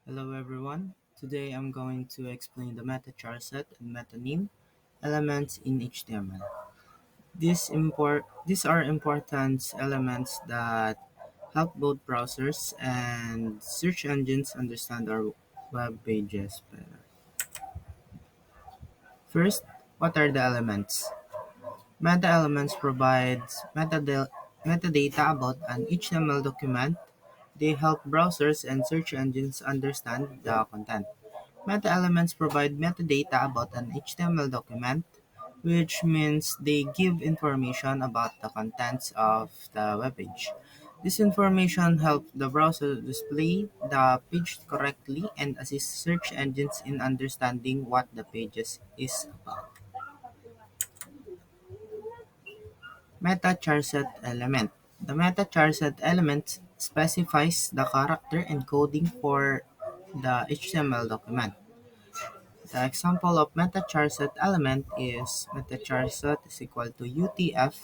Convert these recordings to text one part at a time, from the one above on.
Hello everyone. Today I'm going to explain the meta charset and metonym elements in HTML. These are important elements that help both browsers and search engines understand our web pages better. First, what are the elements? Meta elements provides metadata about an HTML document. They help browsers and search engines understand the content. Meta-elements provide metadata about an HTML document, which means they give information about the contents of the web page. This information helps the browser display the page correctly and assist search engines in understanding what the page is about. Meta-charset element. The meta-charset element specifies the character encoding for the HTML document. The example of meta-charset element is meta-charset is equal to UTF-8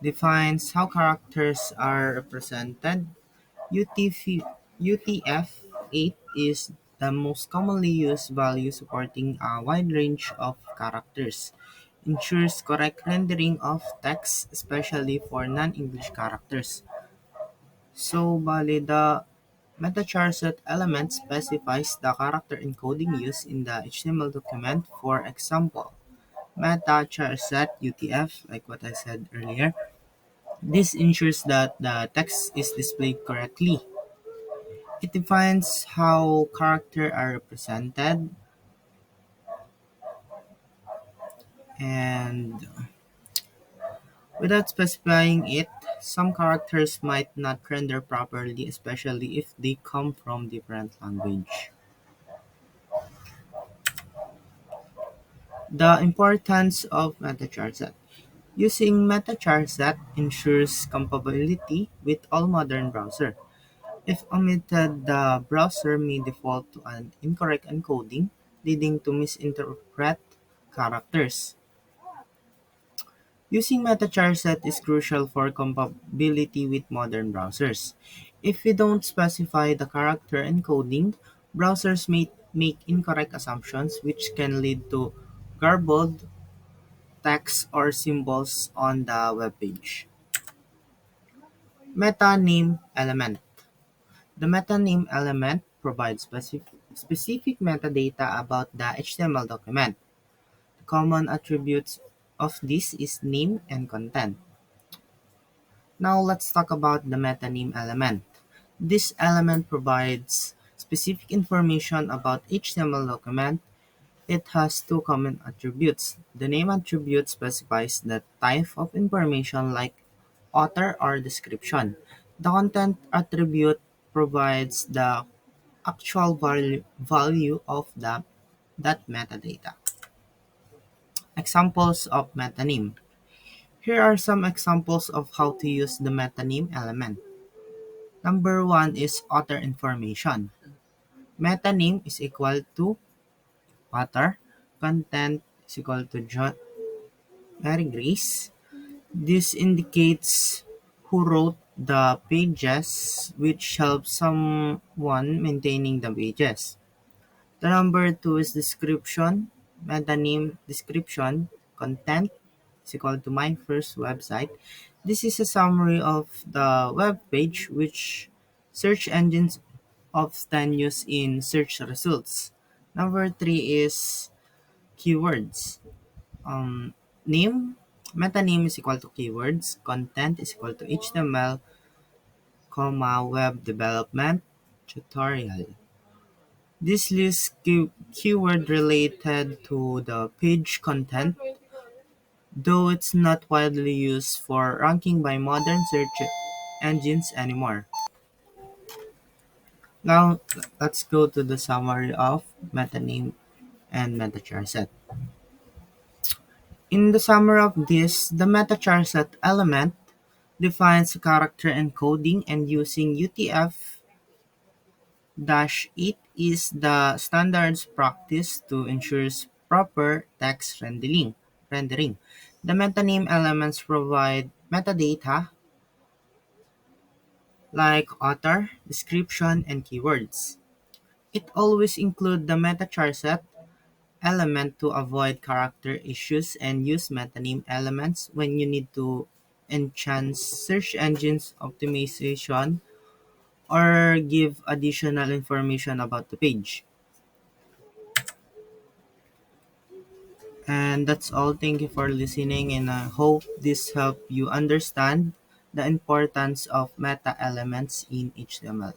defines how characters are represented. UTF-8 is the most commonly used value supporting a wide range of characters. Ensures correct rendering of text, especially for non-English characters. So, bali, the meta-charset element specifies the character encoding used in the HTML document. For example, meta-charset UTF, like what I said earlier, this ensures that the text is displayed correctly. It defines how characters are represented, and without specifying it, some characters might not render properly, especially if they come from different language. The importance of MetaCharset. Using MetaCharset ensures compatibility with all modern browsers. If omitted, the browser may default to an incorrect encoding, leading to misinterpret characters. Using MetaCharset is crucial for compatibility with modern browsers. If we don't specify the character encoding, browsers may make incorrect assumptions which can lead to garbled text or symbols on the web page. Meta-name element. The meta-name element provides specific metadata about the HTML document. The common attributes of this is name and content. Now let's talk about the meta-name element. This element provides specific information about HTML document. It has two common attributes. The name attribute specifies the type of information like author or description. The content attribute provides the actual value of that metadata. Examples of metonym. Here are some examples of how to use the metonym element. Number one is author information. Metonym is equal to author. Content is equal to John Mary Grace. This indicates who wrote the pages, which helps someone maintaining the pages. The number two is description. Metonym description. Content is equal to my first website. This is a summary of the web page which search engines often use in search results. Number three is keywords. Um, Name, meta name is equal to keywords. Content is equal to HTML, web development tutorial. This lists keyword related to the page content, though it's not widely used for ranking by modern search engines anymore. Now, let's go to the summary of meta name and meta charset. In the summary of this, the meta charset element defines character encoding and using UTF-8 is the standards practice to ensure proper text rendering. The metaname elements provide metadata like author, description, and keywords. It always includes the meta charset element to avoid character issues and use metonym elements when you need to enhance search engines optimization or give additional information about the page. And that's all. Thank you for listening, and I hope this helped you understand the importance of meta elements in HTML.